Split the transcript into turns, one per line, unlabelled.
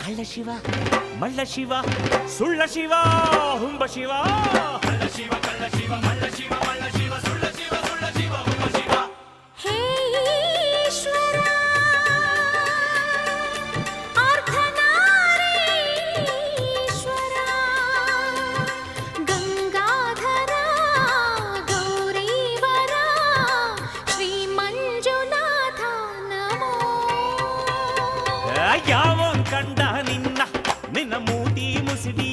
ಕಳ್ಳ ಶಿವ ಮಳ್ಳ ಶಿವ ಸುಳ್ಳ ಶಿವ ಹುಂಬ ಶಿವ ಕಳ್ಳ ಶಿವ ಕಳ್ಳ ಶಿವ ಮಳ್ಳ ಶಿವ ಮಳ್ಳ ಶಿವ ಸುಳ್ಳ ಶಿವ ಸುಳ್ಳ ಶಿವ ಹುಂಬ ಶಿವ.
ಹೇ ಈಶ್ವರ ಅರ್ಧನಾರೀಶ್ವರ ಗಂಗಾಧರ ಗೌರೀವರ ಶ್ರೀ ಮಂಜುನಾಥ ನಮೋ.
ಯಾವನ್ ಕಂಡ ನಿನ್ನ ಮೂತಿ ಮುಸಿಡಿ